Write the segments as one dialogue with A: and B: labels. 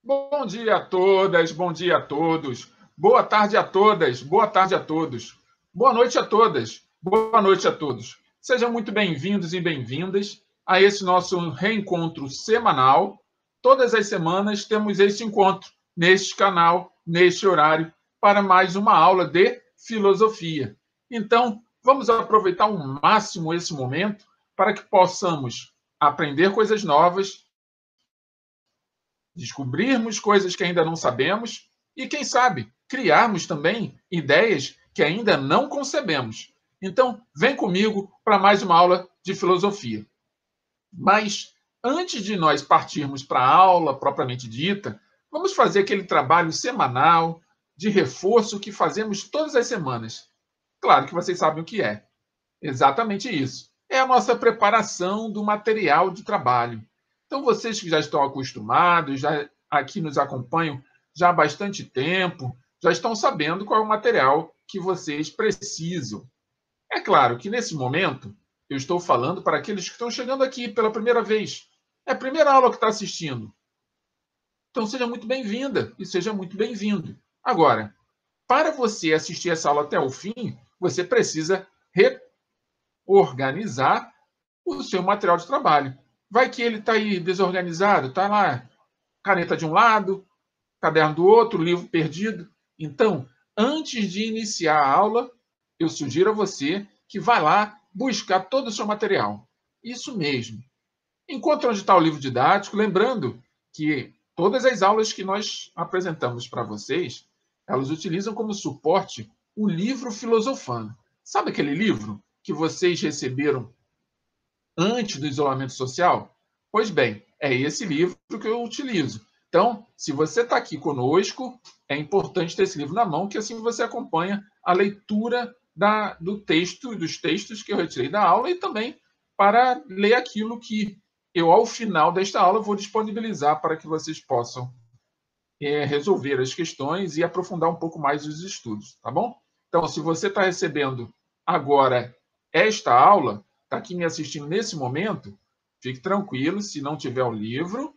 A: Bom dia a todas, bom dia a todos. Boa tarde a todas, boa tarde a todos. Boa noite a todas, boa noite a todos. Sejam muito bem-vindos e bem-vindas a esse nosso reencontro semanal. Todas as semanas temos este encontro neste canal, neste horário, para mais uma aula de filosofia. Então, vamos aproveitar ao máximo esse momento para que possamos aprender coisas novas, descobrirmos coisas que ainda não sabemos e, quem sabe, criarmos também ideias que ainda não concebemos. Então, vem comigo para mais uma aula de filosofia. Mas, antes de nós partirmos para a aula propriamente dita, vamos fazer aquele trabalho semanal de reforço que fazemos todas as semanas. Claro que vocês sabem o que é. Exatamente isso. É a nossa preparação do material de trabalho. Então, vocês que já estão acostumados, já aqui nos acompanham já há bastante tempo, já estão sabendo qual é o material que vocês precisam. É claro que, nesse momento, eu estou falando para aqueles que estão chegando aqui pela primeira vez. É a primeira aula que está assistindo. Então, seja muito bem-vinda e seja muito bem-vindo. Agora, para você assistir essa aula até o fim, você precisa organizar o seu material de trabalho. Vai que ele está aí desorganizado, está lá, caneta de um lado, caderno do outro, livro perdido. Então, antes de iniciar a aula, eu sugiro a você que vá lá buscar todo o seu material. Isso mesmo. Encontre onde está o livro didático, lembrando que todas as aulas que nós apresentamos para vocês, elas utilizam como suporte o livro Filosofando. Sabe aquele livro que vocês receberam antes do isolamento social? Pois bem, é esse livro que eu utilizo. Então, se você está aqui conosco, é importante ter esse livro na mão, que assim você acompanha a leitura do texto, dos textos que eu retirei da aula e também para ler aquilo que eu, ao final desta aula, vou disponibilizar para que vocês possam resolver as questões e aprofundar um pouco mais os estudos, tá bom? Então, se você está recebendo agora esta aula, está aqui me assistindo nesse momento, fique tranquilo, se não tiver o livro,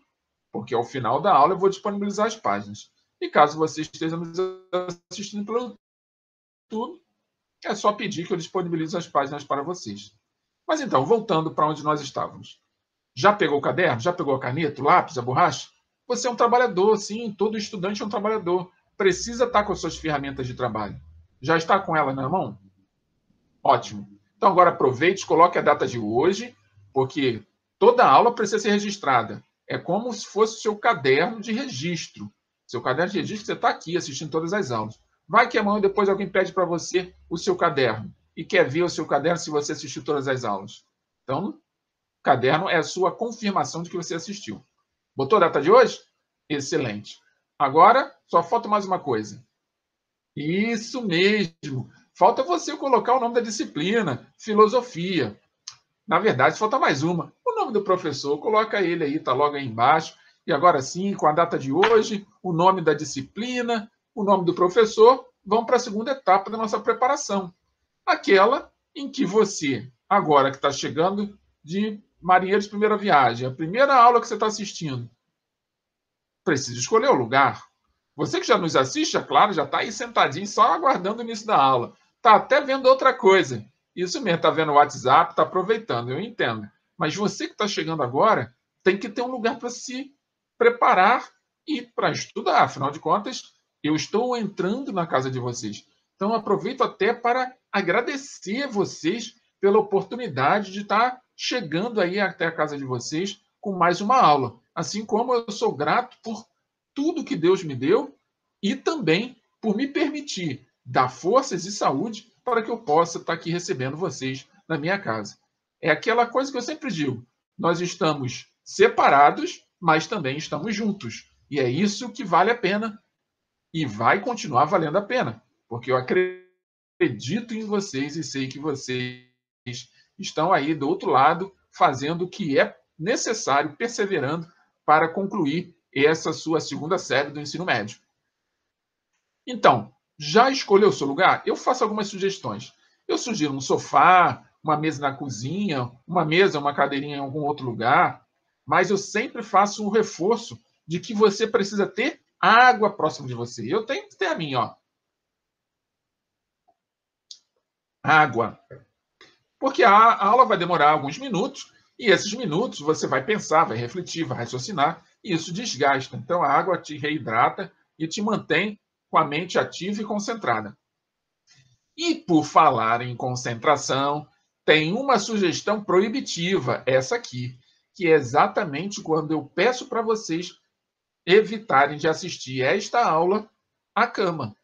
A: porque ao final da aula eu vou disponibilizar as páginas. E caso você esteja nos assistindo pelo YouTube, é só pedir que eu disponibilize as páginas para vocês. Mas então, voltando para onde nós estávamos. Já pegou o caderno? Já pegou a caneta, o lápis, a borracha? Você é um trabalhador, sim, todo estudante é um trabalhador. Precisa estar com as suas ferramentas de trabalho. Já está com ela na mão? Ótimo. Então agora aproveite, coloque a data de hoje, porque toda aula precisa ser registrada. É como se fosse o seu caderno de registro. Seu caderno de registro, você está aqui assistindo todas as aulas. Vai que amanhã depois alguém pede para você o seu caderno e quer ver o seu caderno se você assistiu todas as aulas. Então, caderno é a sua confirmação de que você assistiu. Botou a data de hoje? Excelente. Agora, só falta mais uma coisa. Isso mesmo. Falta você colocar o nome da disciplina, filosofia. Na verdade, falta mais uma. O nome do professor, coloca ele aí, está logo aí embaixo. E agora sim, com a data de hoje, o nome da disciplina, o nome do professor, vamos para a segunda etapa da nossa preparação. Aquela em que você, agora que está chegando de marinheiro de primeira viagem, a primeira aula que você está assistindo, precisa escolher o lugar. Você que já nos assiste, é claro, já está aí sentadinho, só aguardando o início da aula. Está até vendo outra coisa. Isso mesmo, está vendo o WhatsApp, está aproveitando, eu entendo. Mas você que está chegando agora, tem que ter um lugar para se preparar e para estudar. Afinal de contas, eu estou entrando na casa de vocês. Então, aproveito até para agradecer vocês pela oportunidade de estar chegando aí até a casa de vocês com mais uma aula. Assim como eu sou grato por tudo que Deus me deu e também por me permitir dar forças e saúde para que eu possa estar aqui recebendo vocês na minha casa. É aquela coisa que eu sempre digo: nós estamos separados, mas também estamos juntos. E é isso que vale a pena e vai continuar valendo a pena, porque eu acredito em vocês e sei que vocês estão aí do outro lado fazendo o que é necessário, perseverando para concluir essa sua segunda série do ensino médio. Então, já escolheu o seu lugar? Eu faço algumas sugestões. Eu sugiro um sofá, uma mesa na cozinha, uma mesa, uma cadeirinha em algum outro lugar, mas eu sempre faço um reforço de que você precisa ter água próximo de você. Eu tenho que ter a minha, ó. Água. Porque a aula vai demorar alguns minutos, e esses minutos você vai pensar, vai refletir, vai raciocinar, e isso desgasta. Então, a água te reidrata e te mantém com a mente ativa e concentrada. E por falar em concentração, tem uma sugestão proibitiva, essa aqui, que é exatamente quando eu peço para vocês evitarem de assistir esta aula à cama.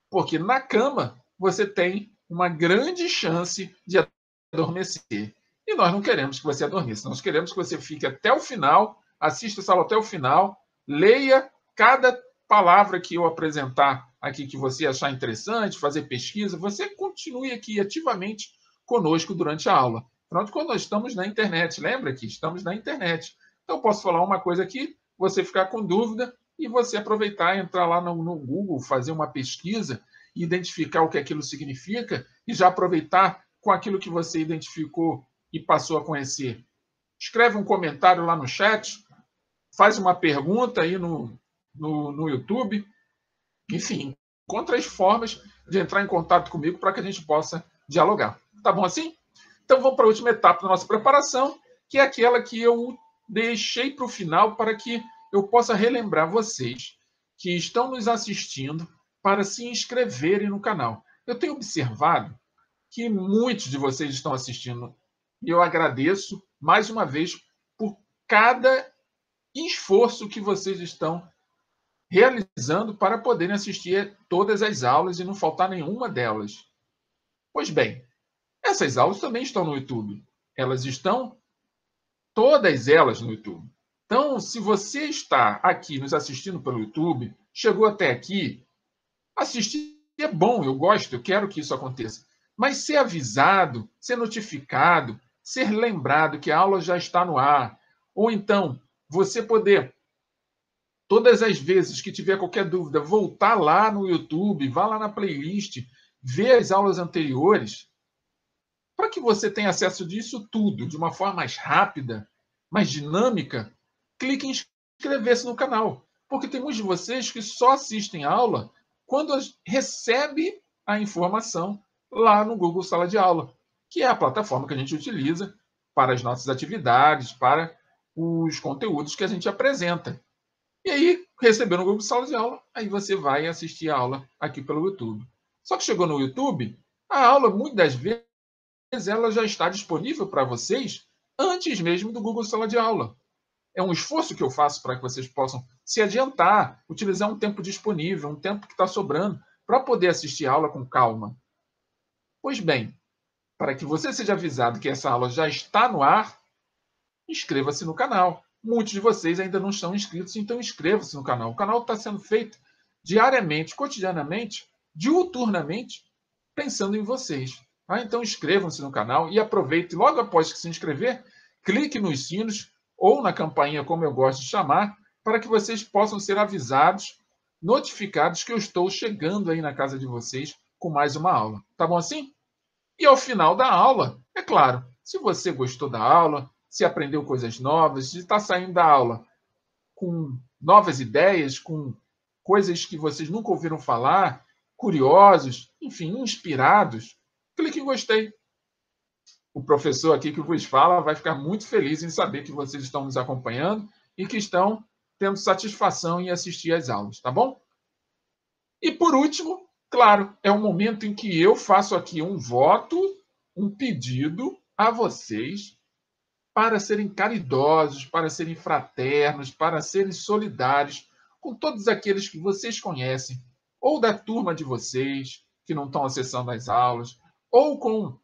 A: Porque na cama você tem uma grande chance de adormecer. E nós não queremos que você adormeça, nós queremos que você fique até o final, assista essa aula até o final, leia cada palavra que eu apresentar aqui que você achar interessante, fazer pesquisa, você continue aqui ativamente conosco durante a aula. Afinal de contas, nós estamos na internet, lembra que estamos na internet. Então, eu posso falar uma coisa aqui, você ficar com dúvida e você aproveitar, entrar lá no Google, fazer uma pesquisa, identificar o que aquilo significa e já aproveitar com aquilo que você identificou e passou a conhecer. Escreve um comentário lá no chat, faz uma pergunta aí no YouTube. Enfim, encontra as formas de entrar em contato comigo para que a gente possa dialogar. Tá bom assim? Então vamos para a última etapa da nossa preparação, que é aquela que eu deixei para o final para que eu possa relembrar vocês que estão nos assistindo para se inscreverem no canal. Eu tenho observado que muitos de vocês estão assistindo e eu agradeço mais uma vez por cada esforço que vocês estão realizando para poderem assistir todas as aulas e não faltar nenhuma delas. Pois bem, essas aulas também estão no YouTube. Elas estão, todas elas, no YouTube. Então, se você está aqui nos assistindo pelo YouTube, chegou até aqui, assistir é bom, eu gosto, eu quero que isso aconteça. Mas ser avisado, ser notificado, ser lembrado que a aula já está no ar, ou então você poder, todas as vezes que tiver qualquer dúvida, voltar lá no YouTube, vá lá na playlist, ver as aulas anteriores, para que você tenha acesso disso tudo de uma forma mais rápida, mais dinâmica, clique em inscrever-se no canal. Porque tem muitos de vocês que só assistem a aula quando recebe a informação lá no Google Sala de Aula, que é a plataforma que a gente utiliza para as nossas atividades, para os conteúdos que a gente apresenta. E aí, recebeu no Google Sala de Aula, aí você vai assistir a aula aqui pelo YouTube. Só que chegou no YouTube, a aula, muitas das vezes, ela já está disponível para vocês antes mesmo do Google Sala de Aula. É um esforço que eu faço para que vocês possam se adiantar, utilizar um tempo disponível, um tempo que está sobrando, para poder assistir a aula com calma. Pois bem, para que você seja avisado que essa aula já está no ar, inscreva-se no canal. Muitos de vocês ainda não estão inscritos, então inscreva-se no canal. O canal está sendo feito diariamente, cotidianamente, diuturnamente, pensando em vocês. Então inscrevam-se no canal e aproveitem, logo após que se inscrever, clique nos sinos ou na campainha, como eu gosto de chamar, para que vocês possam ser avisados, notificados que eu estou chegando aí na casa de vocês com mais uma aula. Tá bom assim? E ao final da aula, é claro, se você gostou da aula, se aprendeu coisas novas, se está saindo da aula com novas ideias, com coisas que vocês nunca ouviram falar, curiosos, enfim, inspirados, clique em gostei. O professor aqui que vos fala vai ficar muito feliz em saber que vocês estão nos acompanhando e que estão tendo satisfação em assistir às aulas, tá bom? E por último, claro, é o momento em que eu faço aqui um voto, um pedido a vocês para serem caridosos, para serem fraternos, para serem solidários com todos aqueles que vocês conhecem, ou da turma de vocês, que não estão acessando as aulas, ou com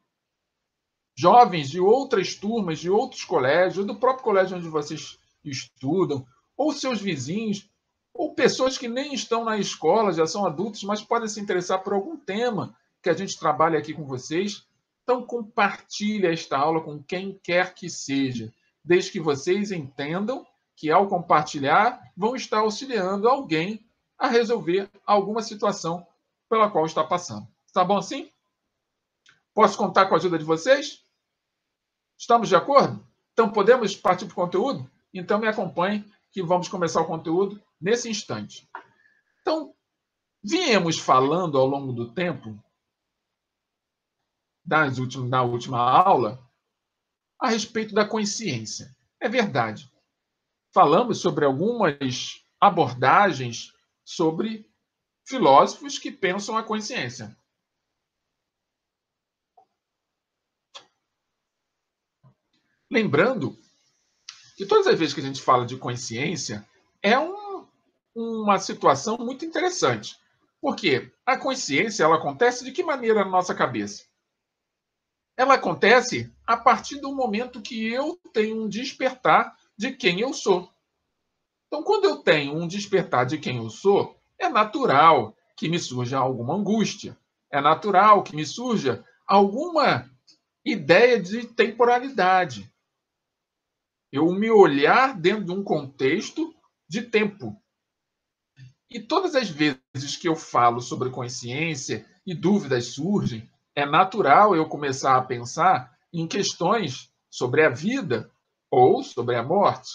A: jovens de outras turmas, de outros colégios, do próprio colégio onde vocês estudam, ou seus vizinhos, ou pessoas que nem estão na escola, já são adultos, mas podem se interessar por algum tema que a gente trabalha aqui com vocês. Então, compartilhe esta aula com quem quer que seja, desde que vocês entendam que, ao compartilhar, vão estar auxiliando alguém a resolver alguma situação pela qual está passando. Tá bom assim? Posso contar com a ajuda de vocês? Estamos de acordo? Então, podemos partir para o conteúdo? Então, me acompanhe que vamos começar o conteúdo nesse instante. Então, viemos falando ao longo do tempo, na última aula, a respeito da consciência. É verdade. Falamos sobre algumas abordagens sobre filósofos que pensam a consciência. Lembrando que todas as vezes que a gente fala de consciência, é uma situação muito interessante. Porque a consciência ela acontece de que maneira na nossa cabeça? Ela acontece a partir do momento que eu tenho um despertar de quem eu sou. Então, quando eu tenho um despertar de quem eu sou, é natural que me surja alguma angústia. É natural que me surja alguma ideia de temporalidade. Eu me olhar dentro de um contexto de tempo. E todas as vezes que eu falo sobre consciência e dúvidas surgem, é natural eu começar a pensar em questões sobre a vida ou sobre a morte.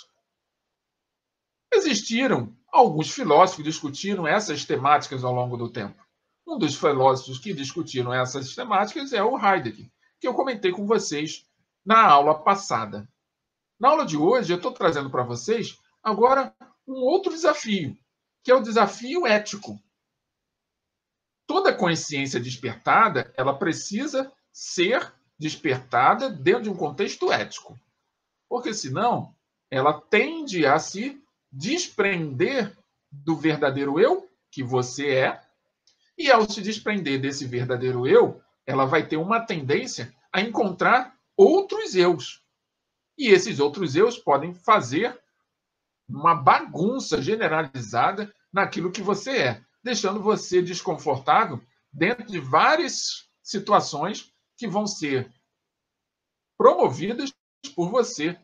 A: Existiram alguns filósofos que discutiram essas temáticas ao longo do tempo. Um dos filósofos que discutiram essas temáticas é o Heidegger, que eu comentei com vocês na aula passada. Na aula de hoje, eu estou trazendo para vocês agora um outro desafio, que é o desafio ético. Toda consciência despertada, ela precisa ser despertada dentro de um contexto ético. Porque senão, ela tende a se desprender do verdadeiro eu que você é, e ao se desprender desse verdadeiro eu, ela vai ter uma tendência a encontrar outros eus. E esses outros eus podem fazer uma bagunça generalizada naquilo que você é, deixando você desconfortável dentro de várias situações que vão ser promovidas por você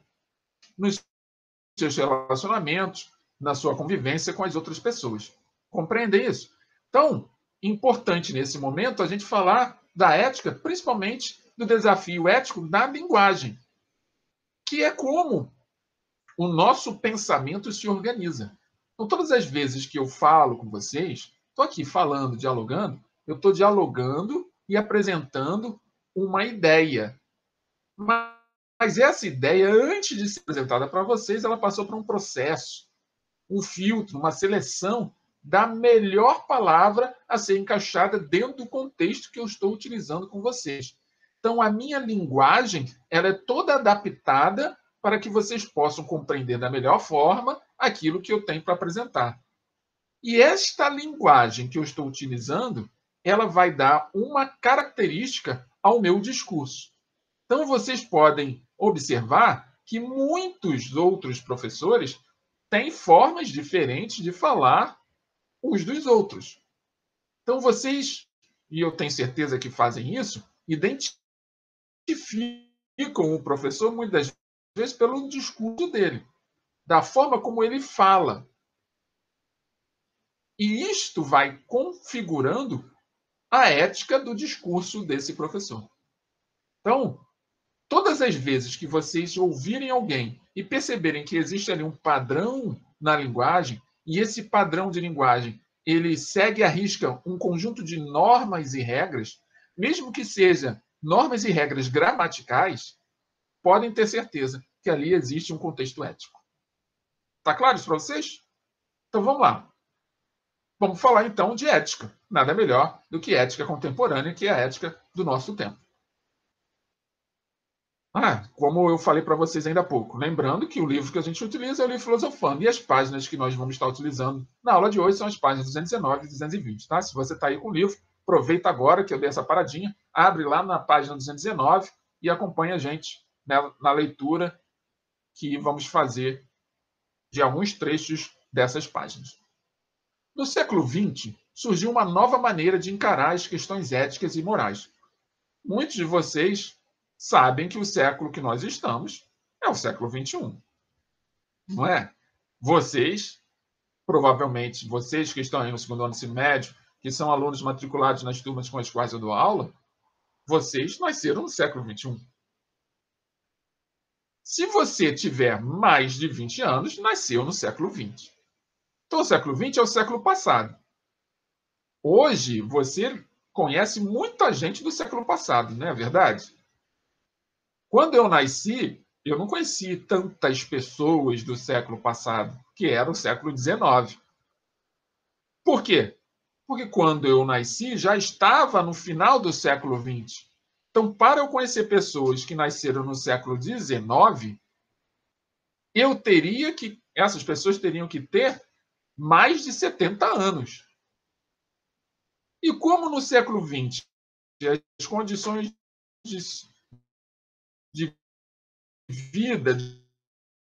A: nos seus relacionamentos, na sua convivência com as outras pessoas. Compreende isso? Então, importante nesse momento a gente falar da ética, principalmente do desafio ético da linguagem, que é como o nosso pensamento se organiza. Então, todas as vezes que eu falo com vocês, estou aqui falando, dialogando, eu estou dialogando e apresentando uma ideia. Mas essa ideia, antes de ser apresentada para vocês, ela passou por um processo, um filtro, uma seleção da melhor palavra a ser encaixada dentro do contexto que eu estou utilizando com vocês. Então, a minha linguagem ela é toda adaptada para que vocês possam compreender da melhor forma aquilo que eu tenho para apresentar. E esta linguagem que eu estou utilizando, ela vai dar uma característica ao meu discurso. Então, vocês podem observar que muitos outros professores têm formas diferentes de falar uns dos outros. Então, vocês, e eu tenho certeza que fazem isso, identificam o professor muitas vezes pelo discurso dele, da forma como ele fala. E isto vai configurando a ética do discurso desse professor. Então, todas as vezes que vocês ouvirem alguém e perceberem que existe ali um padrão na linguagem, e esse padrão de linguagem ele segue à risca um conjunto de normas e regras, mesmo que seja normas e regras gramaticais, podem ter certeza que ali existe um contexto ético. Está claro isso para vocês? Então vamos lá. Vamos falar então de ética. Nada melhor do que ética contemporânea, que é a ética do nosso tempo. Como eu falei para vocês ainda há pouco, lembrando que o livro que a gente utiliza é o livro Filosofando, e as páginas que nós vamos estar utilizando na aula de hoje são as páginas 219 e 220. Tá? Se você está aí com o livro, aproveita agora que eu dei essa paradinha, abre lá na página 219 e acompanha a gente na leitura que vamos fazer de alguns trechos dessas páginas. No século XX, surgiu uma nova maneira de encarar as questões éticas e morais. Muitos de vocês sabem que o século que nós estamos é o século XXI. Não é? Vocês, provavelmente, vocês que estão aí no segundo ano do ensino médio, que são alunos matriculados nas turmas com as quais eu dou aula, vocês nasceram no século XXI. Se você tiver mais de 20 anos, nasceu no século XX. Então, o século XX é o século passado. Hoje, você conhece muita gente do século passado, não é verdade? Quando eu nasci, eu não conheci tantas pessoas do século passado, que era o século XIX. Por quê? Porque quando eu nasci, já estava no final do século XX. Então, para eu conhecer pessoas que nasceram no século XIX, essas pessoas teriam que ter mais de 70 anos. E como no século XX as condições de vida, de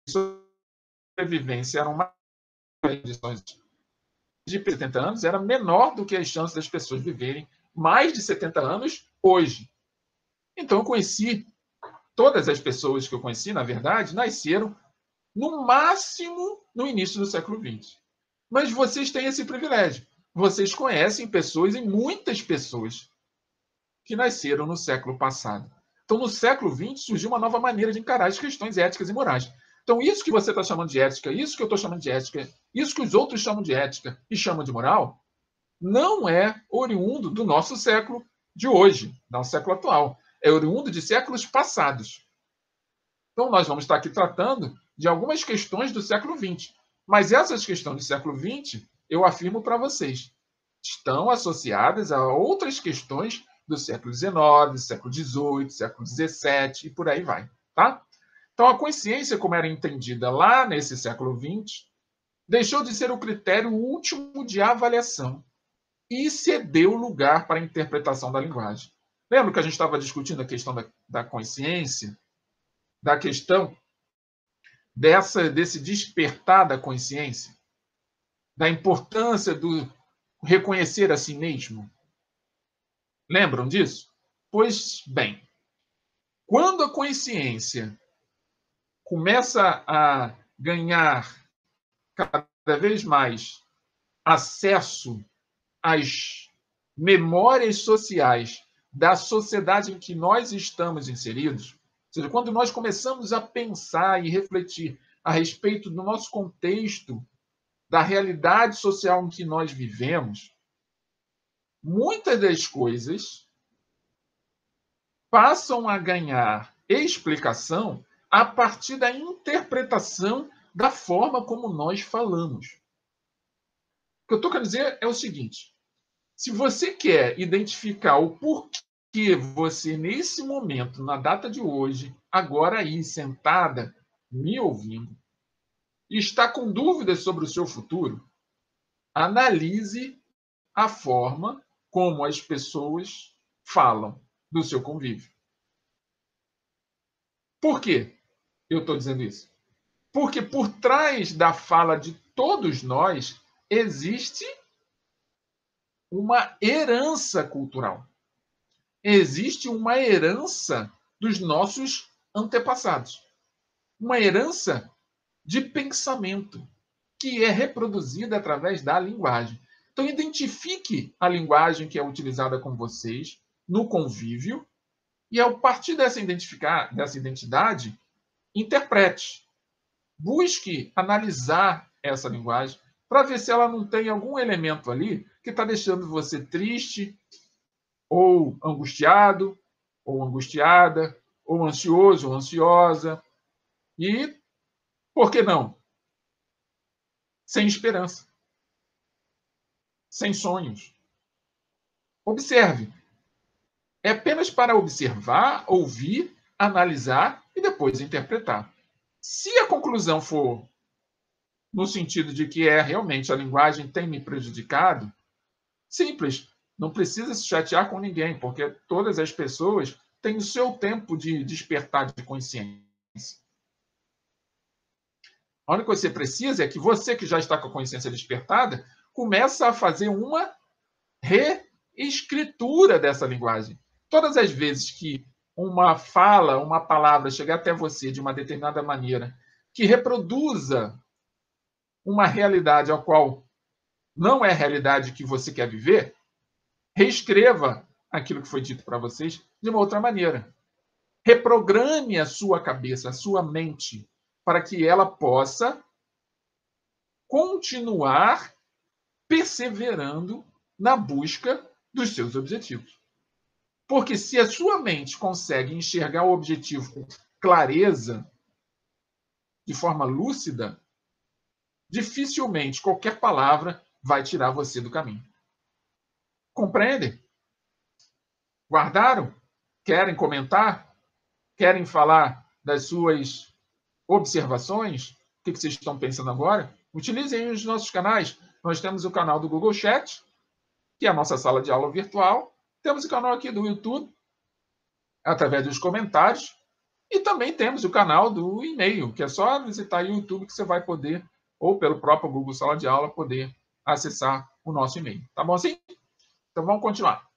A: sobrevivência eram mais condições de 70 anos, era menor do que as chances das pessoas viverem mais de 70 anos hoje. Então, eu conheci, todas as pessoas que eu conheci, na verdade, nasceram no máximo no início do século XX. Mas vocês têm esse privilégio. Vocês conhecem pessoas, e muitas pessoas, que nasceram no século passado. Então, no século XX, surgiu uma nova maneira de encarar as questões éticas e morais. Então, isso que você está chamando de ética, isso que eu estou chamando de ética, isso que os outros chamam de ética e chamam de moral, não é oriundo do nosso século de hoje, do século atual. É oriundo de séculos passados. Então, nós vamos estar aqui tratando de algumas questões do século XX. Mas essas questões do século XX, eu afirmo para vocês, estão associadas a outras questões do século XIX, século XVIII, século XVII e por aí vai. Tá? Então, a consciência, como era entendida lá nesse século XX, deixou de ser o critério último de avaliação e cedeu lugar para a interpretação da linguagem. Lembra que a gente estava discutindo a questão da consciência, da questão desse despertar da consciência, da importância do reconhecer a si mesmo? Lembram disso? Pois bem, quando a consciência começa a ganhar cada vez mais acesso às memórias sociais da sociedade em que nós estamos inseridos, ou seja, quando nós começamos a pensar e refletir a respeito do nosso contexto, da realidade social em que nós vivemos, muitas das coisas passam a ganhar explicação a partir da interpretação da forma como nós falamos. O que eu estou querendo dizer é o seguinte: se você quer identificar o porquê você, nesse momento, na data de hoje, agora aí, sentada, me ouvindo, está com dúvidas sobre o seu futuro, analise a forma como as pessoas falam do seu convívio. Por quê eu estou dizendo isso? Porque por trás da fala de todos nós existe uma herança cultural. Existe uma herança dos nossos antepassados. Uma herança de pensamento que é reproduzida através da linguagem. Então, identifique a linguagem que é utilizada com vocês no convívio e, a partir dessa identidade, interprete. Busque analisar essa linguagem para ver se ela não tem algum elemento ali que está deixando você triste, ou angustiado, ou angustiada, ou ansioso, ou ansiosa. E, por que não? Sem esperança, sem sonhos. Observe. É apenas para observar, ouvir, analisar e depois interpretar. Se a conclusão for no sentido de que realmente a linguagem tem me prejudicado, simples, não precisa se chatear com ninguém, porque todas as pessoas têm o seu tempo de despertar de consciência. A única coisa que você precisa é que você, que já está com a consciência despertada, começa a fazer uma reescritura dessa linguagem. Todas as vezes que uma fala, uma palavra chegar até você de uma determinada maneira, que reproduza uma realidade ao qual não é a realidade que você quer viver, reescreva aquilo que foi dito para vocês de uma outra maneira. Reprograme a sua cabeça, a sua mente, para que ela possa continuar perseverando na busca dos seus objetivos. Porque se a sua mente consegue enxergar o objetivo com clareza, de forma lúcida, dificilmente qualquer palavra vai tirar você do caminho. Compreendem? Guardaram? Querem comentar? Querem falar das suas observações? O que vocês estão pensando agora? Utilizem os nossos canais. Nós temos o canal do Google Chat, que é a nossa sala de aula virtual. Temos o canal aqui do YouTube, através dos comentários. E também temos o canal do e-mail, que é só visitar o YouTube que você vai poder, ou pelo próprio Google Sala de Aula, poder acessar o nosso e-mail. Tá bom assim? Então vamos continuar.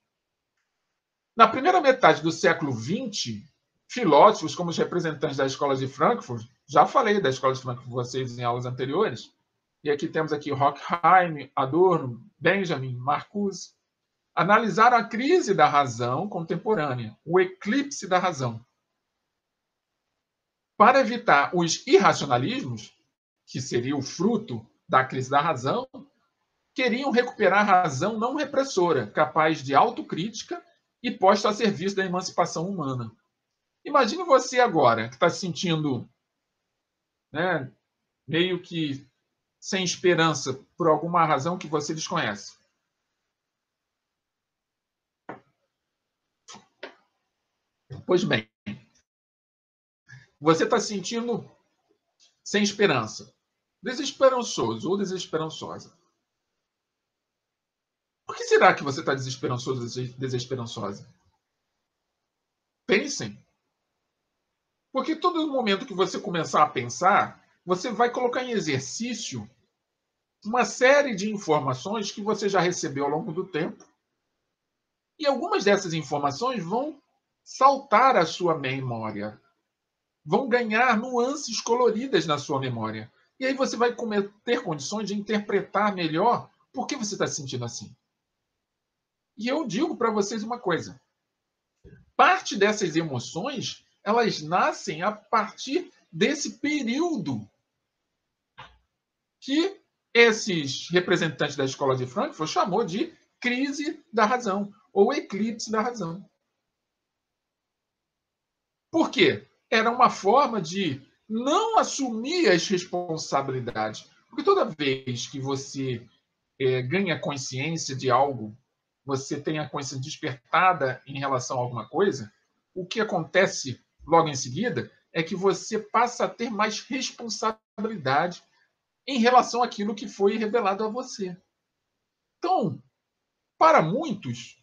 A: Na primeira metade do século XX, filósofos como os representantes da Escola de Frankfurt, já falei da Escola de Frankfurt com vocês em aulas anteriores, e aqui temos aqui Horkheim, Adorno, Benjamin, Marcuse, analisaram a crise da razão contemporânea, o eclipse da razão. Para evitar os irracionalismos, que seria o fruto da crise da razão, queriam recuperar a razão não repressora, capaz de autocrítica e posta a serviço da emancipação humana. Imagine você agora, que está se sentindo, né, meio que sem esperança por alguma razão que você desconhece. Pois bem, você está se sentindo sem esperança, desesperançoso ou desesperançosa. Por que será que você está desesperançoso ou desesperançosa? Pensem. Porque todo momento que você começar a pensar, você vai colocar em exercício uma série de informações que você já recebeu ao longo do tempo. E algumas dessas informações vão saltar à sua memória, vão ganhar nuances coloridas na sua memória. E aí você vai ter condições de interpretar melhor por que você está se sentindo assim. E eu digo para vocês uma coisa: parte dessas emoções, elas nascem a partir desse período que esses representantes da Escola de Frankfurt chamou de crise da razão, ou eclipse da razão. Por quê? Era uma forma de não assumir as responsabilidades. Porque toda vez que você ganha consciência de algo, você tem a consciência despertada em relação a alguma coisa, o que acontece logo em seguida é que você passa a ter mais responsabilidade em relação àquilo que foi revelado a você. Então, para muitos,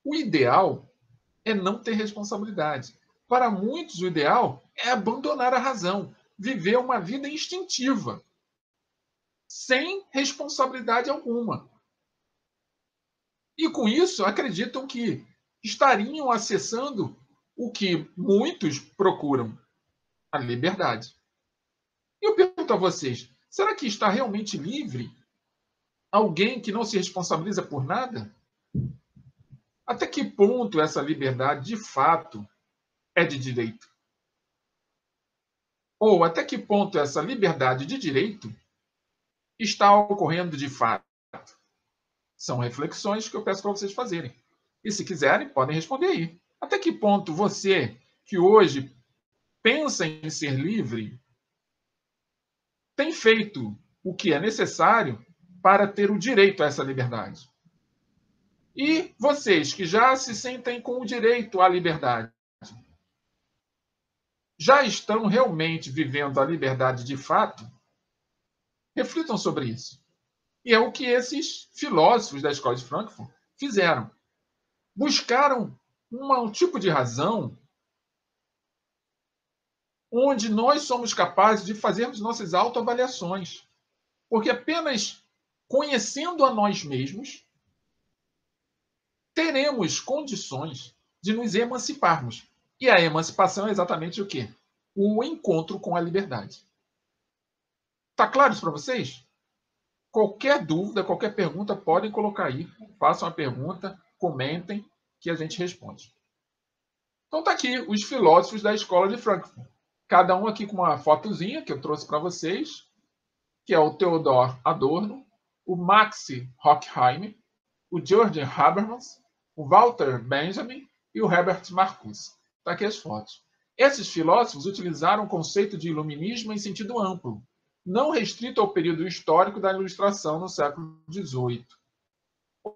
A: o ideal é não ter responsabilidade. Para muitos, o ideal é abandonar a razão, viver uma vida instintiva, sem responsabilidade alguma. E com isso, acreditam que estariam acessando o que muitos procuram, a liberdade. E eu pergunto a vocês, será que está realmente livre alguém que não se responsabiliza por nada? Até que ponto essa liberdade, de fato, é de direito? Ou até que ponto essa liberdade de direito está ocorrendo de fato? São reflexões que eu peço para vocês fazerem. E se quiserem, podem responder aí. Até que ponto você, que hoje pensa em ser livre, tem feito o que é necessário para ter o direito a essa liberdade? E vocês que já se sentem com o direito à liberdade, já estão realmente vivendo a liberdade de fato? Reflitam sobre isso. E é o que esses filósofos da Escola de Frankfurt fizeram. Buscaram um tipo de razão onde nós somos capazes de fazermos nossas autoavaliações. Porque apenas conhecendo a nós mesmos, teremos condições de nos emanciparmos. E a emancipação é exatamente o quê? O encontro com a liberdade. Está claro isso para vocês? Qualquer dúvida, qualquer pergunta, podem colocar aí. Façam a pergunta, comentem, que a gente responde. Então está aqui os filósofos da escola de Frankfurt. Cada um aqui com uma fotozinha que eu trouxe para vocês, que é o Theodor Adorno, o Max Horkheim, o George Habermas, o Walter Benjamin e o Herbert Marcuse. Está aqui as fotos. Esses filósofos utilizaram o conceito de iluminismo em sentido amplo, não restrito ao período histórico da Ilustração no século XVIII.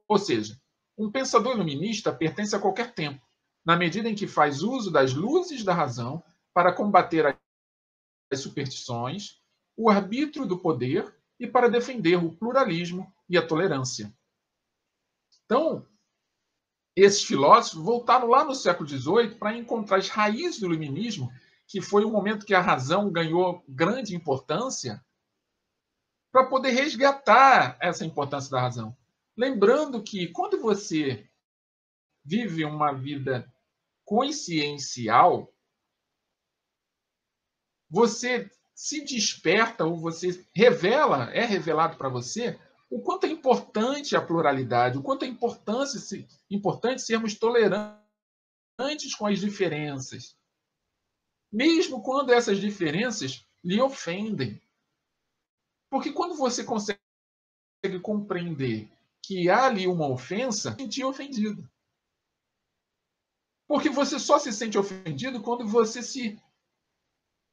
A: Ou seja, um pensador iluminista pertence a qualquer tempo, na medida em que faz uso das luzes da razão para combater as superstições, o arbítrio do poder e para defender o pluralismo e a tolerância. Então, esses filósofos voltaram lá no século XVIII para encontrar as raízes do iluminismo, que foi o momento que a razão ganhou grande importância, para poder resgatar essa importância da razão. Lembrando que quando você vive uma vida consciencial, você se desperta ou você revela, é revelado para você o quanto é importante a pluralidade, o quanto é importante sermos tolerantes com as diferenças, mesmo quando essas diferenças lhe ofendem. Porque quando você consegue compreender que há ali uma ofensa, sentir ofendido. Porque você só se sente ofendido quando você se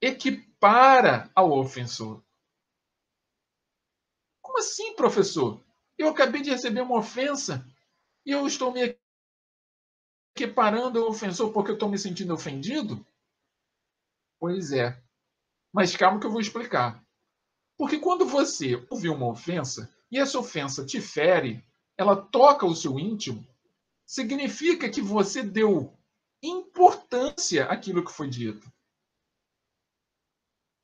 A: equipara ao ofensor. Como assim, professor? Eu acabei de receber uma ofensa e eu estou me equiparando ao ofensor porque eu estou me sentindo ofendido? Pois é. Mas calma que eu vou explicar. Porque quando você ouve uma ofensa e essa ofensa te fere, ela toca o seu íntimo, significa que você deu importância àquilo que foi dito.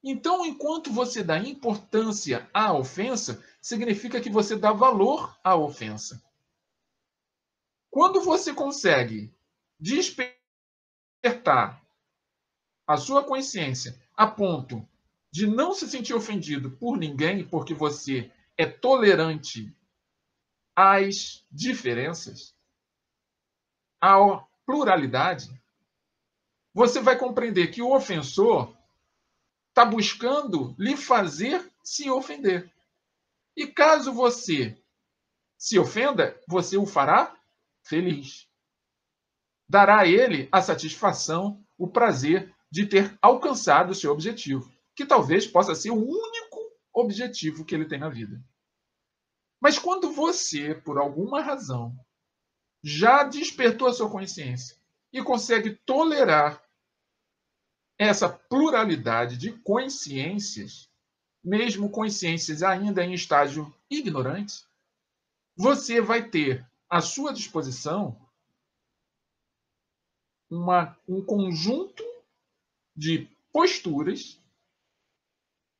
A: Então, enquanto você dá importância à ofensa, significa que você dá valor à ofensa. Quando você consegue despertar a sua consciência a ponto de não se sentir ofendido por ninguém, porque você é tolerante às diferenças, à pluralidade, você vai compreender que o ofensor está buscando lhe fazer se ofender. E caso você se ofenda, você o fará feliz. Dará a ele a satisfação, o prazer de ter alcançado o seu objetivo, que talvez possa ser o único objetivo que ele tem na vida. Mas quando você, por alguma razão, já despertou a sua consciência e consegue tolerar essa pluralidade de consciências, mesmo consciências ainda em estágio ignorante, você vai ter à sua disposição um conjunto de posturas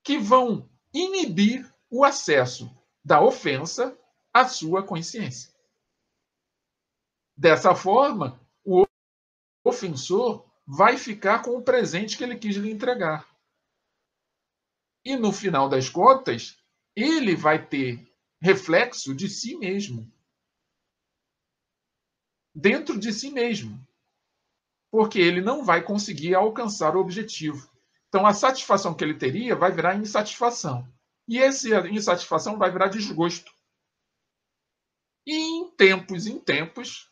A: que vão inibir o acesso da ofensa à sua consciência. Dessa forma, o ofensor vai ficar com o presente que ele quis lhe entregar. E no final das contas, ele vai ter reflexo de si mesmo. Dentro de si mesmo. Porque ele não vai conseguir alcançar o objetivo. Então, a satisfação que ele teria vai virar insatisfação. E essa insatisfação vai virar desgosto. E em tempos,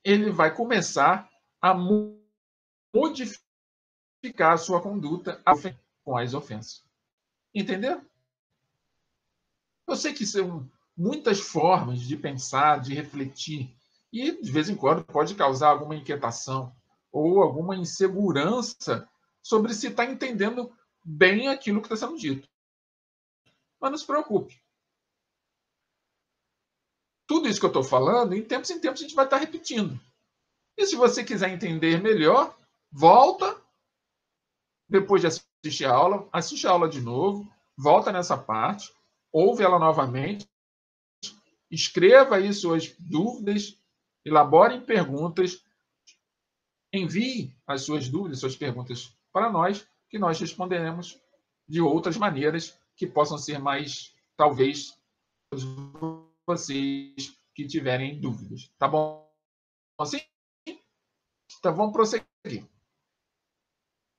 A: ele vai começar a modificar a sua conduta com as ofensas. Entendeu? Eu sei que são muitas formas de pensar, de refletir, e de vez em quando pode causar alguma inquietação ou alguma insegurança sobre se está entendendo bem aquilo que está sendo dito. Mas não se preocupe. Tudo isso que eu estou falando, em tempos a gente vai estar repetindo. E se você quiser entender melhor, volta depois de assiste a aula de novo, volta nessa parte, ouve ela novamente, escreva aí suas dúvidas, elaborem perguntas, envie as suas dúvidas, suas perguntas para nós, que nós responderemos de outras maneiras que possam ser mais, talvez, vocês que tiverem dúvidas. Tá bom assim? Então, vamos prosseguir.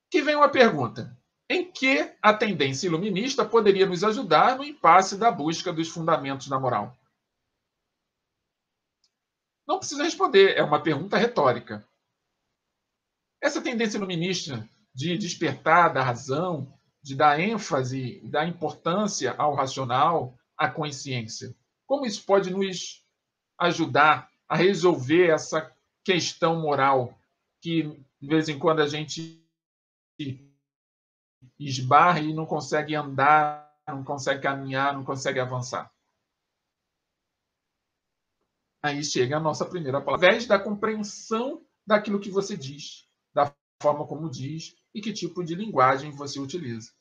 A: Aqui vem uma pergunta. Em que a tendência iluminista poderia nos ajudar no impasse da busca dos fundamentos da moral? Não precisa responder, é uma pergunta retórica. Essa tendência iluminista de despertar da razão, de dar ênfase, dar importância ao racional, à consciência, como isso pode nos ajudar a resolver essa questão moral que, de vez em quando, a gente esbarra e não consegue andar, não consegue caminhar, não consegue avançar? Aí chega a nossa primeira palavra. Através da compreensão daquilo que você diz, da forma como diz e que tipo de linguagem você utiliza.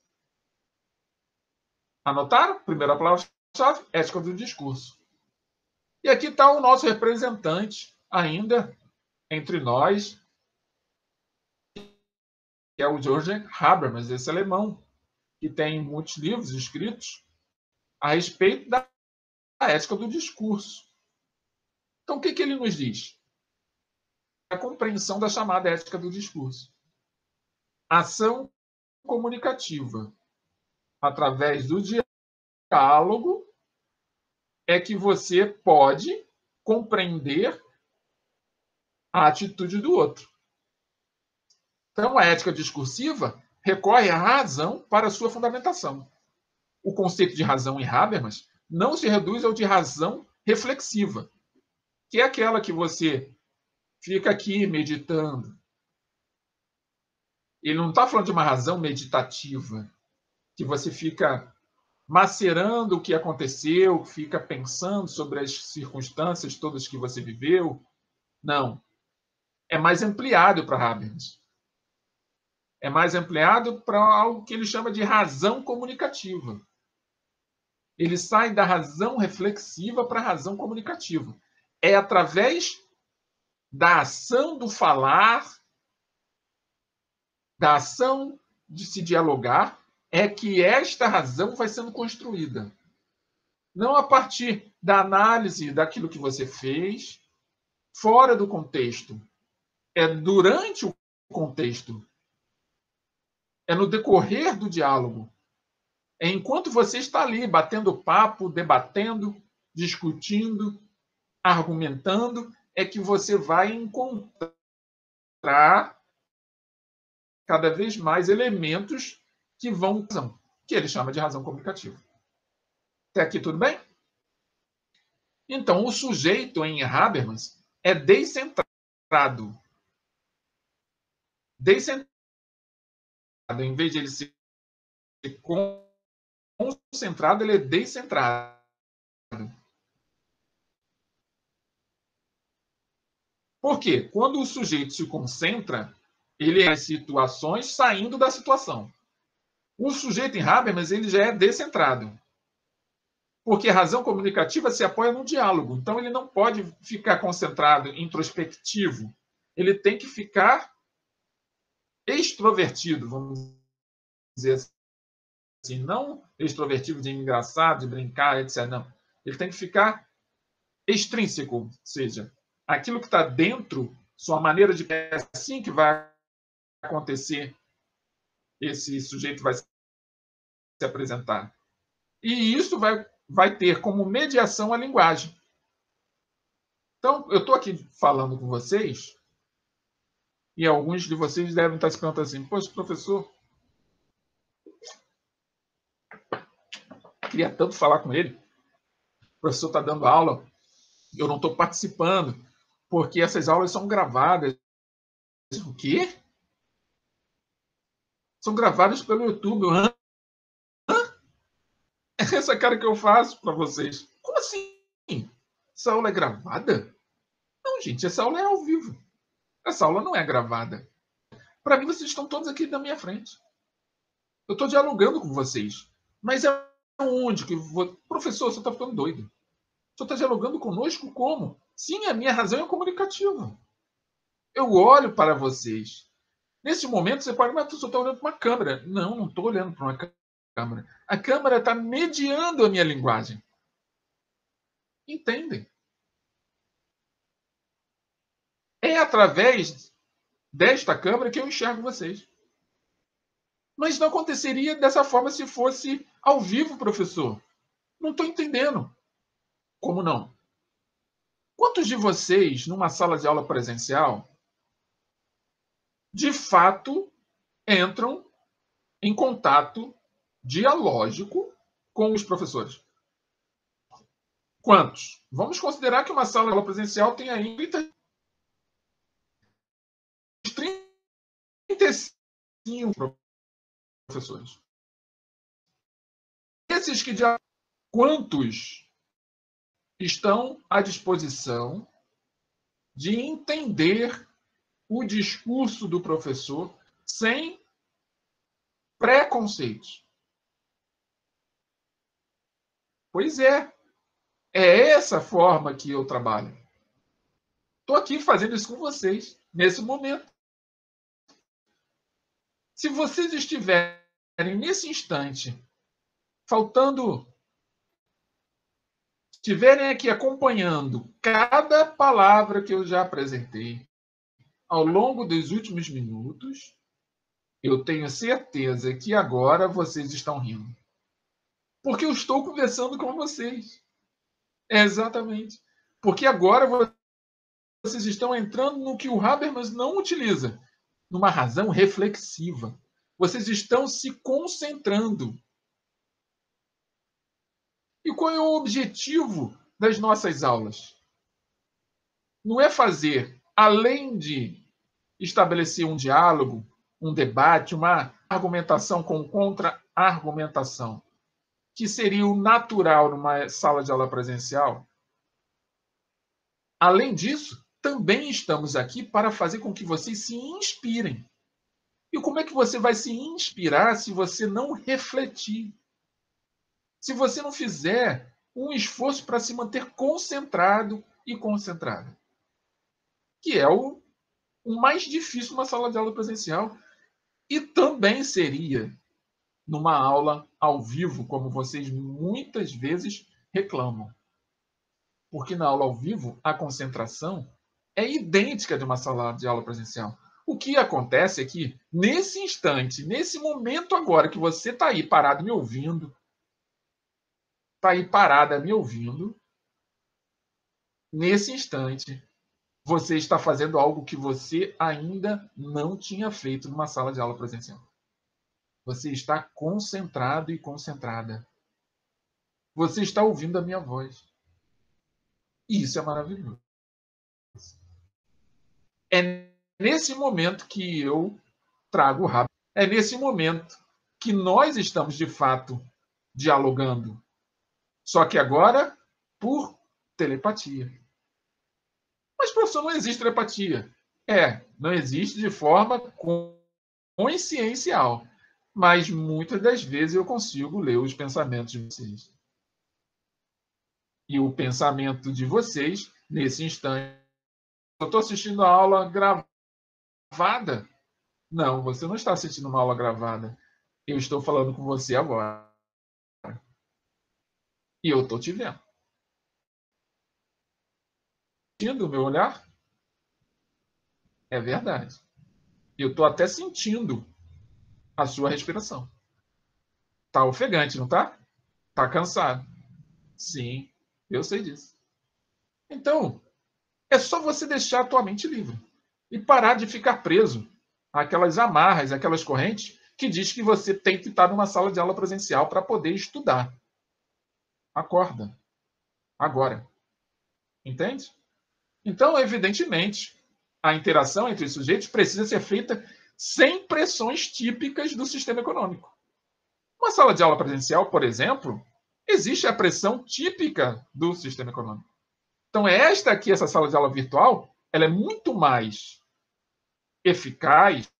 A: Anotaram? Primeira palavra-chave, ética do discurso. E aqui está o nosso representante ainda entre nós, que é o Jürgen Habermas, esse alemão, que tem muitos livros escritos a respeito da ética do discurso. Então, o que ele nos diz? A compreensão da chamada ética do discurso. Ação comunicativa através do diálogo é que você pode compreender a atitude do outro. Então, a ética discursiva recorre à razão para sua fundamentação. O conceito de razão em Habermas não se reduz ao de razão reflexiva, que é aquela que você fica aqui meditando. Ele não está falando de uma razão meditativa, que você fica macerando o que aconteceu, fica pensando sobre as circunstâncias todas que você viveu. Não. É mais ampliado para Habermas. É mais ampliado para algo que ele chama de razão comunicativa. Ele sai da razão reflexiva para a razão comunicativa. É através da ação do falar, da ação de se dialogar, é que esta razão vai sendo construída. Não a partir da análise daquilo que você fez, fora do contexto. É durante o contexto. É no decorrer do diálogo. É enquanto você está ali batendo papo, debatendo, discutindo, argumentando, é que você vai encontrar cada vez mais elementos que vão, que ele chama de razão comunicativa. Até aqui tudo bem? Então, o sujeito em Habermas é descentrado. Descentrado, em vez de ele ser concentrado, ele é descentrado. Por quê? Quando o sujeito se concentra, ele é as situações saindo da situação. O sujeito em Habermas ele já é descentrado. Porque a razão comunicativa se apoia no diálogo. Então, ele não pode ficar concentrado, introspectivo. Ele tem que ficar extrovertido, vamos dizer assim. Não extrovertido de engraçado, de brincar, etc. Não. Ele tem que ficar extrínseco, ou seja, aquilo que está dentro, sua maneira de é assim que vai acontecer, esse sujeito vai se apresentar. E isso vai ter como mediação a linguagem. Então, eu estou aqui falando com vocês, e alguns de vocês devem estar se perguntando assim: poxa, professor, queria tanto falar com ele. O professor está dando aula, eu não estou participando, porque essas aulas são gravadas. O quê? São gravadas pelo YouTube. Hã? Essa cara que eu faço para vocês. Como assim? Essa aula é gravada? Não, gente, essa aula é ao vivo. Essa aula não é gravada. Para mim, vocês estão todos aqui na minha frente. Eu estou dialogando com vocês. Mas é onde que... Professor, você está ficando doido. O senhor está dialogando conosco como? Sim, a minha razão é comunicativa. Eu olho para vocês. Nesse momento, você pode, mas o senhor está olhando para uma câmera. Não, não estou olhando para uma câmera. A câmera está mediando a minha linguagem. Entendem? É através desta câmera que eu enxergo vocês. Mas não aconteceria dessa forma se fosse ao vivo, professor. Não estou entendendo. Como não? Quantos de vocês, numa sala de aula presencial, de fato entram em contato dialógico com os professores? Quantos? Vamos considerar que uma sala de aula presencial tem aí 35 professores. Esses que já quantos estão à disposição de entender o discurso do professor sem preconceitos? Pois é essa forma que eu trabalho. Estou aqui fazendo isso com vocês, nesse momento. Se vocês estiverem nesse instante, estiverem aqui acompanhando cada palavra que eu já apresentei ao longo dos últimos minutos, eu tenho certeza que agora vocês estão rindo. Porque eu estou conversando com vocês. Exatamente. Porque agora vocês estão entrando no que o Habermas não utiliza, numa razão reflexiva. Vocês estão se concentrando. E qual é o objetivo das nossas aulas? Não é fazer, além de estabelecer um diálogo, um debate, uma argumentação com contra-argumentação, que seria o natural numa sala de aula presencial. Além disso, também estamos aqui para fazer com que vocês se inspirem. E como é que você vai se inspirar se você não refletir? Se você não fizer um esforço para se manter concentrado e concentrada? Que é o mais difícil numa sala de aula presencial. E também seria numa aula ao vivo, como vocês muitas vezes reclamam. Porque na aula ao vivo, a concentração é idêntica de uma sala de aula presencial. O que acontece é que, nesse instante, nesse momento agora que você está aí parado me ouvindo, está aí parada me ouvindo, nesse instante, você está fazendo algo que você ainda não tinha feito numa sala de aula presencial. Você está concentrado e concentrada. Você está ouvindo a minha voz. E isso é maravilhoso. É nesse momento que eu trago o Habermas. É nesse momento que nós estamos, de fato, dialogando. Só que agora, por telepatia. Mas, professor, não existe telepatia. Não existe de forma consciencial. Mas muitas das vezes eu consigo ler os pensamentos de vocês. E o pensamento de vocês, nesse instante, eu estou assistindo a aula gravada. Não, você não está assistindo uma aula gravada. Eu estou falando com você agora. E eu estou te vendo. Sentindo o meu olhar? É verdade. Eu estou até sentindo a sua respiração. Está ofegante, não está? Está cansado. Sim, eu sei disso. Então, é só você deixar a tua mente livre. E parar de ficar preso àquelas amarras, àquelas correntes que diz que você tem que estar numa sala de aula presencial para poder estudar. Acorda. Agora. Entende? Então, evidentemente, a interação entre os sujeitos precisa ser feita sem pressões típicas do sistema econômico. Uma sala de aula presencial, por exemplo, existe a pressão típica do sistema econômico. Então, essa sala de aula virtual, ela é muito mais eficaz.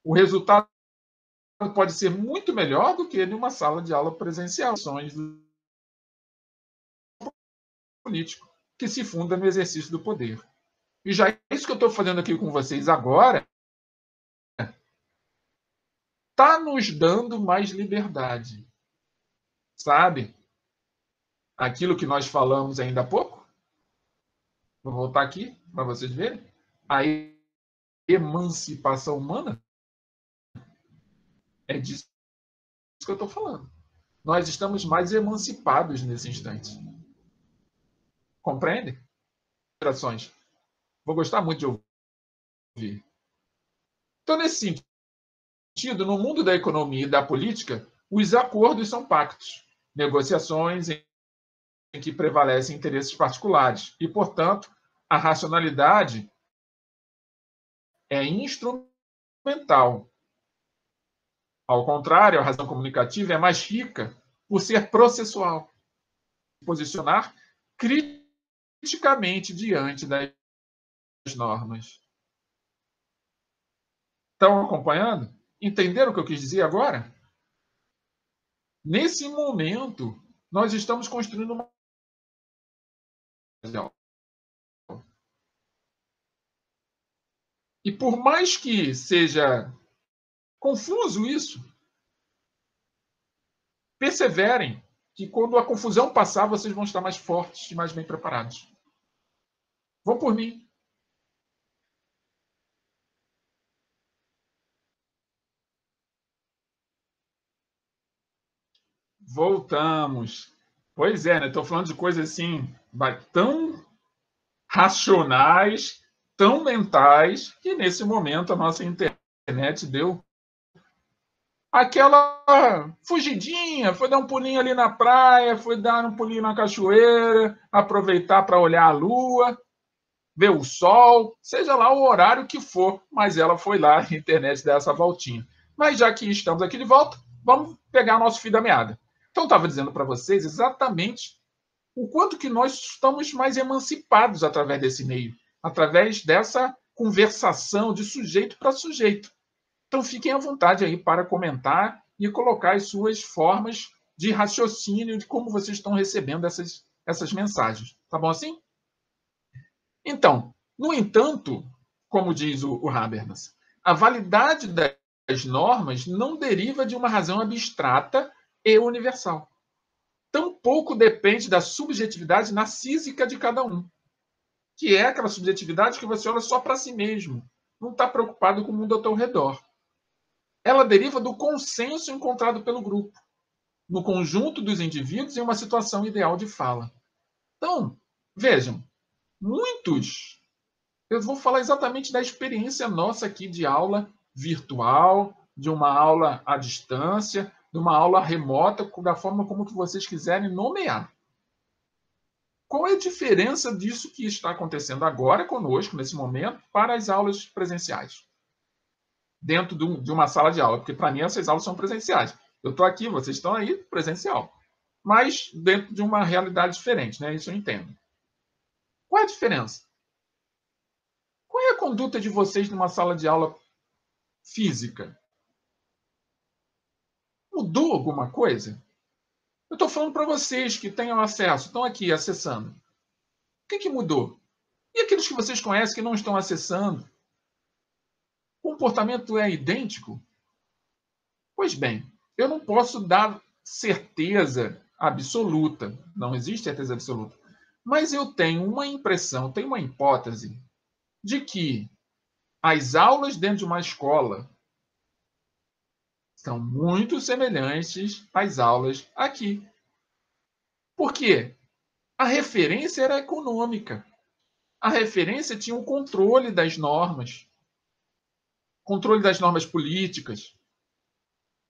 A: O resultado pode ser muito melhor do que em uma sala de aula presencial. Político que se funda no exercício do poder. E já isso que eu estou fazendo aqui com vocês agora está nos dando mais liberdade. Sabe? Aquilo que nós falamos ainda há pouco. Vou voltar aqui para vocês verem. A emancipação humana é disso que eu estou falando. Nós estamos mais emancipados nesse instante. Compreende? Vou gostar muito de ouvir. Então, nesse sentido, no mundo da economia e da política, os acordos são pactos, negociações em que prevalecem interesses particulares e, portanto, a racionalidade é instrumental. Ao contrário, a razão comunicativa é mais rica por ser processual, posicionar criticamente diante das normas. Estão acompanhando? Entenderam o que eu quis dizer agora? Nesse momento, nós estamos construindo uma. E por mais que seja confuso isso, perseverem que quando a confusão passar, vocês vão estar mais fortes e mais bem preparados. Vão por mim. Voltamos. Pois é, né? Estou falando de coisas assim, tão racionais, tão mentais, que nesse momento a nossa internet deu aquela fugidinha, foi dar um pulinho ali na praia, foi dar um pulinho na cachoeira, aproveitar para olhar a lua, ver o sol, seja lá o horário que for, mas ela foi lá, a internet dá essa voltinha. Mas já que estamos aqui de volta, vamos pegar nosso fio da meada. Então, estava dizendo para vocês exatamente o quanto que nós estamos mais emancipados através desse meio, através dessa conversação de sujeito para sujeito. Então, fiquem à vontade aí para comentar e colocar as suas formas de raciocínio de como vocês estão recebendo essas mensagens. Tá bom assim? Então, no entanto, como diz o Habermas, a validade das normas não deriva de uma razão abstrata e universal. Tampouco depende da subjetividade narcísica de cada um, que é aquela subjetividade que você olha só para si mesmo, não está preocupado com o mundo ao teu redor. Ela deriva do consenso encontrado pelo grupo, no conjunto dos indivíduos em uma situação ideal de fala. Então, vejam, muitos. Eu vou falar exatamente da experiência nossa aqui de aula virtual, de uma aula à distância, de uma aula remota, da forma como que vocês quiserem nomear. Qual é a diferença disso que está acontecendo agora conosco, nesse momento, para as aulas presenciais? Dentro de uma sala de aula, porque para mim essas aulas são presenciais. Eu estou aqui, vocês estão aí, presencial. Mas dentro de uma realidade diferente, né? Isso eu entendo. Qual é a diferença? Qual é a conduta de vocês numa sala de aula física? Mudou alguma coisa? Eu estou falando para vocês que tenham acesso, estão aqui acessando. O que mudou? E aqueles que vocês conhecem que não estão acessando? O comportamento é idêntico? Pois bem, eu não posso dar certeza absoluta, não existe certeza absoluta, mas eu tenho uma impressão, tenho uma hipótese de que as aulas dentro de uma escola são muito semelhantes às aulas aqui. Por quê? A referência era econômica. A referência tinha o controle das normas políticas.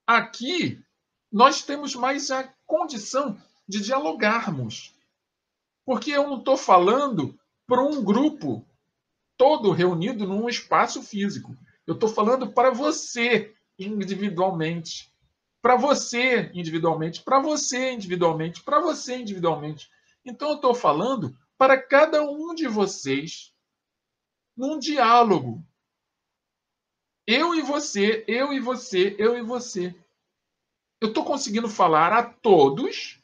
A: Aqui, nós temos mais a condição de dialogarmos. Porque eu não estou falando para um grupo todo reunido num espaço físico. Eu estou falando para você individualmente. Para você individualmente, para você individualmente, para você individualmente. Então, eu estou falando para cada um de vocês num diálogo. Eu e você, eu e você, eu e você. Eu estou conseguindo falar a todos,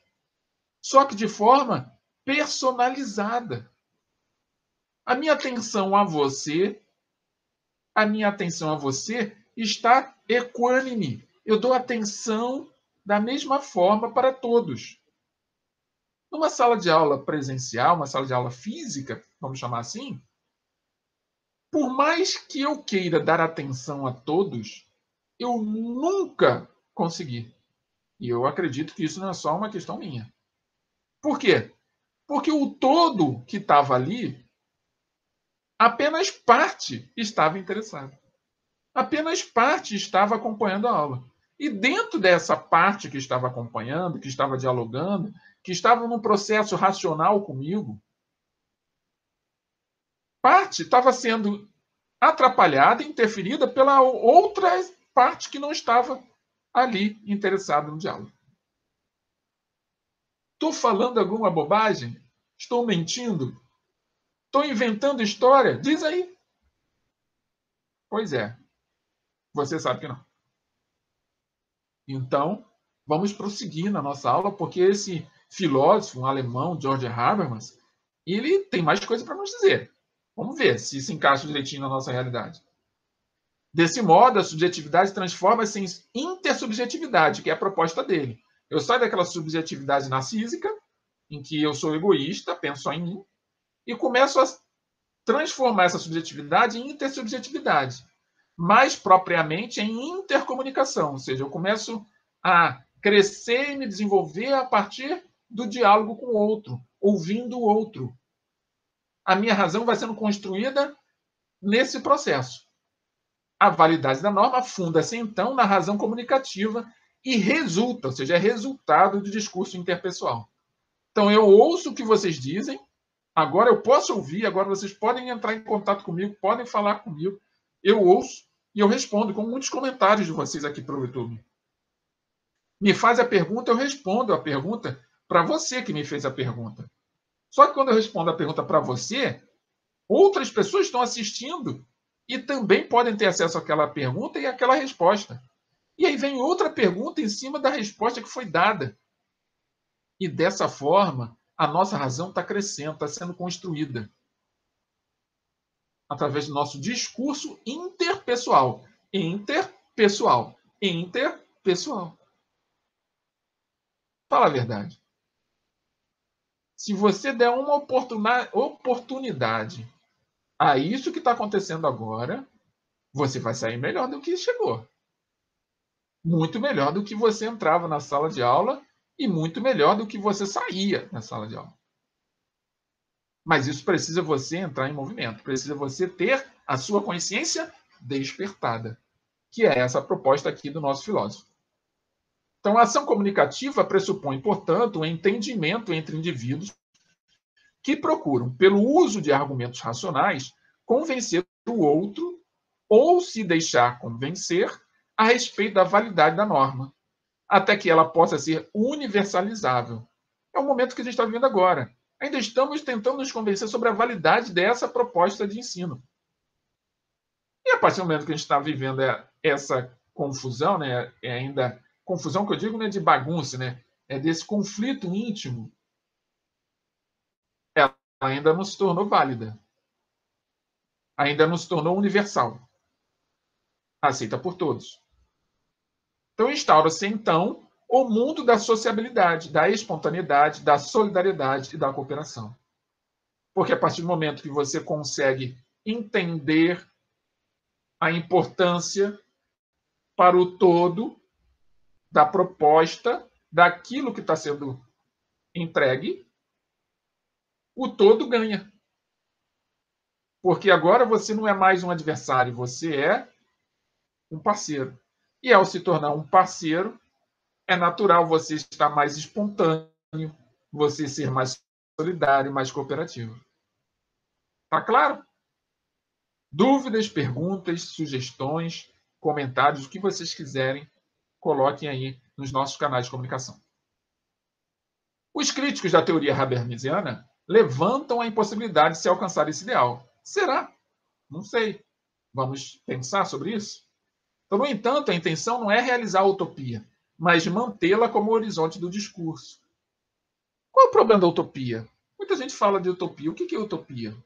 A: só que de forma personalizada. A minha atenção a você está equânime. Eu dou atenção da mesma forma para todos. Numa sala de aula presencial, uma sala de aula física, vamos chamar assim, por mais que eu queira dar atenção a todos, eu nunca consegui. E eu acredito que isso não é só uma questão minha. Por quê? Porque o todo que estava ali, apenas parte estava interessado. Apenas parte estava acompanhando a aula. E dentro dessa parte que estava acompanhando, que estava dialogando, que estava num processo racional comigo, parte estava sendo atrapalhada, interferida pela outra parte que não estava ali interessada no diálogo. Estou falando alguma bobagem? Estou mentindo? Estou inventando história? Diz aí. Pois é, você sabe que não. Então, vamos prosseguir na nossa aula, porque esse filósofo um alemão, George Habermas, ele tem mais coisa para nos dizer. Vamos ver se se encaixa direitinho na nossa realidade. Desse modo, a subjetividade transforma-se em intersubjetividade, que é a proposta dele. Eu saio daquela subjetividade narcísica, em que eu sou egoísta, penso só em mim, e começo a transformar essa subjetividade em intersubjetividade. Mais propriamente em intercomunicação, ou seja, eu começo a crescer e me desenvolver a partir do diálogo com o outro, ouvindo o outro. A minha razão vai sendo construída nesse processo. A validade da norma funda-se, então, na razão comunicativa e resulta, ou seja, é resultado do discurso interpessoal. Então, eu ouço o que vocês dizem, agora eu posso ouvir, agora vocês podem entrar em contato comigo, podem falar comigo, eu ouço e eu respondo, com muitos comentários de vocês aqui para o YouTube. Me faz a pergunta, eu respondo a pergunta para você que me fez a pergunta. Só que quando eu respondo a pergunta para você, outras pessoas estão assistindo e também podem ter acesso àquela pergunta e àquela resposta. E aí vem outra pergunta em cima da resposta que foi dada. E dessa forma, a nossa razão está crescendo, está sendo construída através do nosso discurso interpessoal. Interpessoal. Interpessoal. Fala a verdade. Se você der uma oportunidade a isso que está acontecendo agora, você vai sair melhor do que chegou. Muito melhor do que você entrava na sala de aula e muito melhor do que você saía na sala de aula. Mas isso precisa você entrar em movimento, precisa você ter a sua consciência despertada, que é essa proposta aqui do nosso filósofo. Então, a ação comunicativa pressupõe, portanto, um entendimento entre indivíduos que procuram, pelo uso de argumentos racionais, convencer o outro ou se deixar convencer a respeito da validade da norma, até que ela possa ser universalizável. É o momento que a gente está vivendo agora. Ainda estamos tentando nos convencer sobre a validade dessa proposta de ensino. E a partir do momento que a gente está vivendo essa confusão, né, é ainda confusão que eu digo não é de bagunça, né, é desse conflito íntimo, ela ainda não se tornou válida, ainda não se tornou universal, aceita por todos. Então instaura-se então o mundo da sociabilidade, da espontaneidade, da solidariedade e da cooperação. Porque a partir do momento que você consegue entender a importância para o todo da proposta, daquilo que está sendo entregue, o todo ganha. Porque agora você não é mais um adversário, você é um parceiro. E ao se tornar um parceiro, é natural você estar mais espontâneo, você ser mais solidário, mais cooperativo. Tá claro? Dúvidas, perguntas, sugestões, comentários, o que vocês quiserem, coloquem aí nos nossos canais de comunicação. Os críticos da teoria habermasiana levantam a impossibilidade de se alcançar esse ideal. Será? Não sei. Vamos pensar sobre isso? Então, no entanto, a intenção não é realizar a utopia, mas mantê-la como horizonte do discurso. Qual é o problema da utopia? Muita gente fala de utopia. O que é utopia?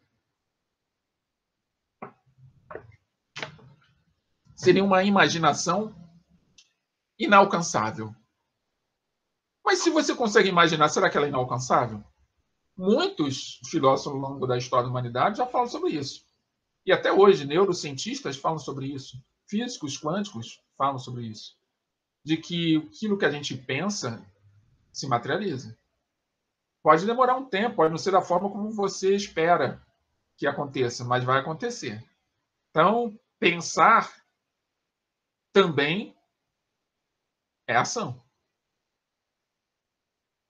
A: Seria uma imaginação inalcançável. Mas se você consegue imaginar, será que ela é inalcançável? Muitos filósofos ao longo da história da humanidade já falam sobre isso. E até hoje, neurocientistas falam sobre isso. Físicos quânticos falam sobre isso. De que aquilo que a gente pensa se materializa. Pode demorar um tempo, pode não ser da forma como você espera que aconteça, mas vai acontecer. Então, pensar também é ação.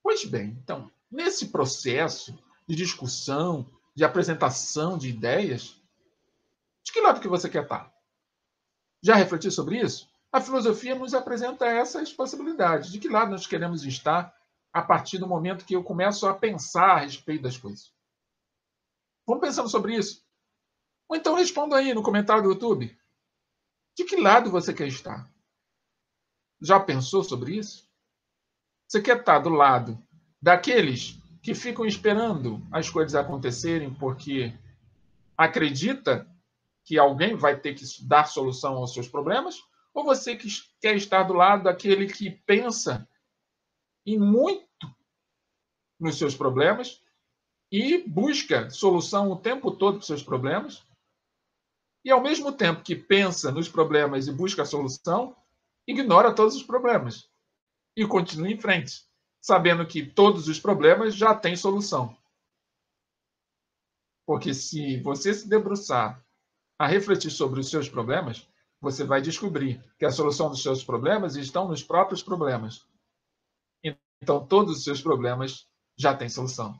A: Pois bem, então, nesse processo de discussão, de apresentação de ideias, de que lado que você quer estar? Já refletiu sobre isso? A filosofia nos apresenta essas possibilidades. De que lado nós queremos estar a partir do momento que eu começo a pensar a respeito das coisas? Vamos pensando sobre isso? Ou então responda aí no comentário do YouTube. De que lado você quer estar? Já pensou sobre isso? Você quer estar do lado daqueles que ficam esperando as coisas acontecerem porque acredita que alguém vai ter que dar solução aos seus problemas? Ou você que quer estar do lado daquele que pensa e muito nos seus problemas e busca solução o tempo todo para os seus problemas? E ao mesmo tempo que pensa nos problemas e busca a solução, ignora todos os problemas e continua em frente, sabendo que todos os problemas já têm solução. Porque se você se debruçar a refletir sobre os seus problemas, você vai descobrir que a solução dos seus problemas estão nos próprios problemas. Então, todos os seus problemas já têm solução.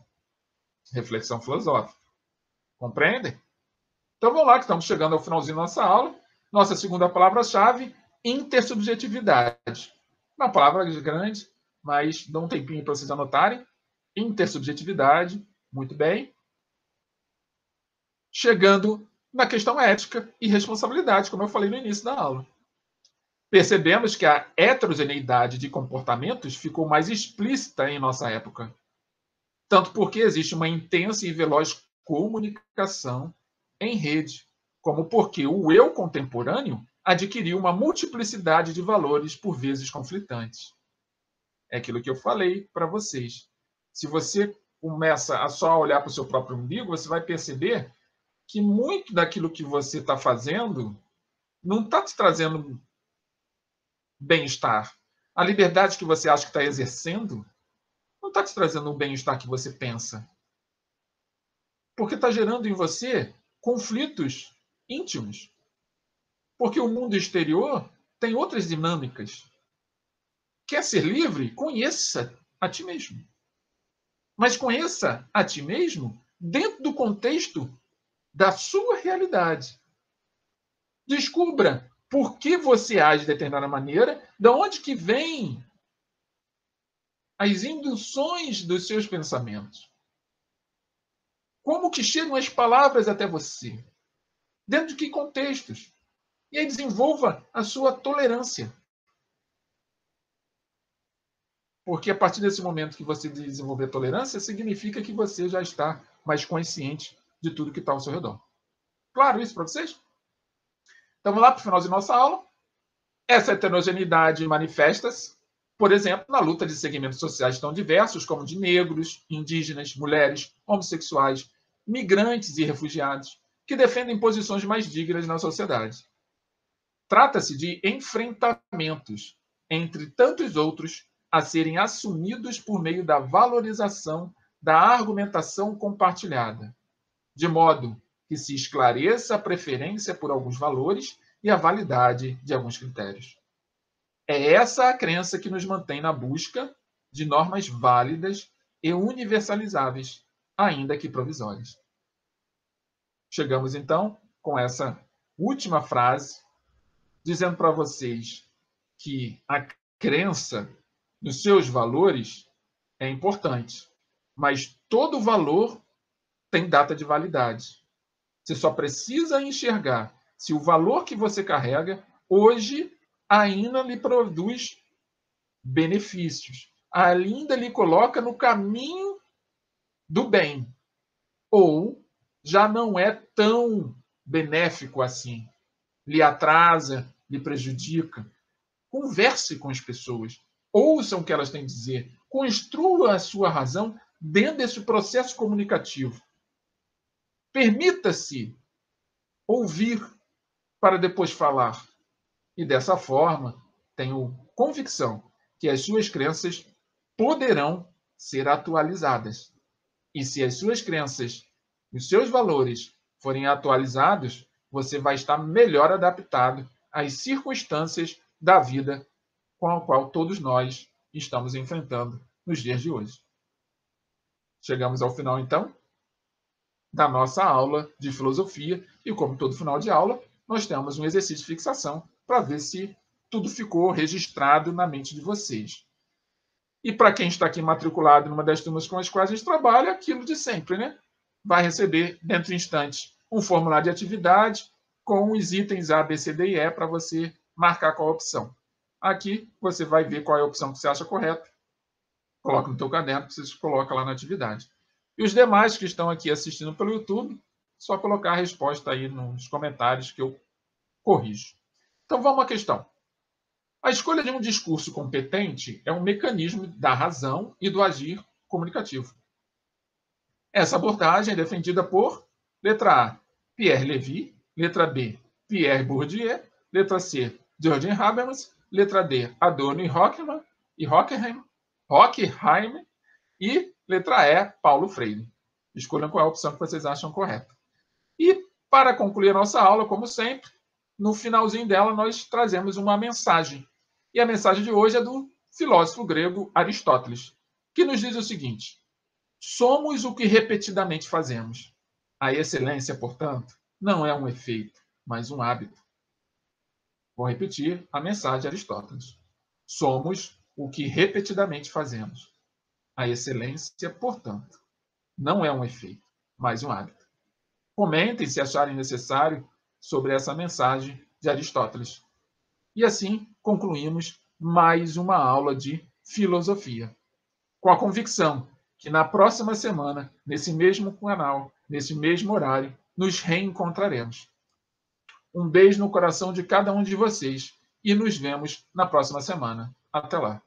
A: Reflexão filosófica. Compreendem? Então, vamos lá, que estamos chegando ao finalzinho da nossa aula. Nossa segunda palavra-chave, intersubjetividade. Uma palavra grande, mas dá um tempinho para vocês anotarem. Intersubjetividade, muito bem. Chegando na questão ética e responsabilidade, como eu falei no início da aula. Percebemos que a heterogeneidade de comportamentos ficou mais explícita em nossa época. Tanto porque existe uma intensa e veloz comunicação em rede, como porque o eu contemporâneo adquiriu uma multiplicidade de valores por vezes conflitantes. É aquilo que eu falei para vocês. Se você começa a só olhar para o seu próprio umbigo, você vai perceber que muito daquilo que você está fazendo não está te trazendo bem-estar. A liberdade que você acha que está exercendo não está te trazendo o bem-estar que você pensa. Porque está gerando em você conflitos íntimos. Porque o mundo exterior tem outras dinâmicas. Quer ser livre? Conheça a ti mesmo. Mas conheça a ti mesmo dentro do contexto da sua realidade. Descubra por que você age de determinada maneira, de onde que vêm as induções dos seus pensamentos. Como que chegam as palavras até você? Dentro de que contextos? E aí desenvolva a sua tolerância. Porque a partir desse momento que você desenvolver tolerância, significa que você já está mais consciente de tudo que está ao seu redor. Claro isso para vocês? Então vamos lá para o final de nossa aula. Essa heterogeneidade manifesta-se, por exemplo, na luta de segmentos sociais tão diversos como de negros, indígenas, mulheres, homossexuais, migrantes e refugiados, que defendem posições mais dignas na sociedade. Trata-se de enfrentamentos entre tantos outros a serem assumidos por meio da valorização da argumentação compartilhada, de modo que se esclareça a preferência por alguns valores e a validade de alguns critérios. É essa a crença que nos mantém na busca de normas válidas e universalizáveis, ainda que provisórias. Chegamos, então, com essa última frase, dizendo para vocês que a crença nos seus valores é importante, mas todo valor tem data de validade. Você só precisa enxergar se o valor que você carrega hoje ainda lhe produz benefícios, ainda lhe coloca no caminho do bem, ou já não é tão benéfico assim, lhe atrasa, lhe prejudica. Converse com as pessoas, ouçam o que elas têm a dizer, construa a sua razão dentro desse processo comunicativo. Permita-se ouvir para depois falar. E dessa forma, tenho convicção que as suas crenças poderão ser atualizadas. E se as suas crenças, os seus valores forem atualizados, você vai estar melhor adaptado às circunstâncias da vida com a qual todos nós estamos enfrentando nos dias de hoje. Chegamos ao final, então, da nossa aula de filosofia e, como todo final de aula, nós temos um exercício de fixação para ver se tudo ficou registrado na mente de vocês. E para quem está aqui matriculado numa das turmas com as quais a gente trabalha, aquilo de sempre, né? Vai receber, dentro de instantes, um formulário de atividade com os itens A, B, C, D e E para você marcar qual a opção. Aqui você vai ver qual é a opção que você acha correta. Coloca no teu caderno, você coloca lá na atividade. E os demais que estão aqui assistindo pelo YouTube, só colocar a resposta aí nos comentários que eu corrijo. Então vamos à questão. A escolha de um discurso competente é um mecanismo da razão e do agir comunicativo. Essa abordagem é defendida por letra A, Pierre Levy, letra B, Pierre Bourdieu, letra C, Jürgen Habermas, letra D, Adorno e Horkheim e letra E, Paulo Freire. Escolham qual é a opção que vocês acham correta. E para concluir a nossa aula, como sempre, no finalzinho dela nós trazemos uma mensagem. E a mensagem de hoje é do filósofo grego Aristóteles, que nos diz o seguinte: somos o que repetidamente fazemos. A excelência, portanto, não é um efeito, mas um hábito. Vou repetir a mensagem de Aristóteles. Somos o que repetidamente fazemos. A excelência, portanto, não é um efeito, mas um hábito. Comentem se acharem necessário sobre essa mensagem de Aristóteles. E assim concluímos mais uma aula de filosofia, com a convicção que na próxima semana, nesse mesmo canal, nesse mesmo horário, nos reencontraremos. Um beijo no coração de cada um de vocês e nos vemos na próxima semana. Até lá.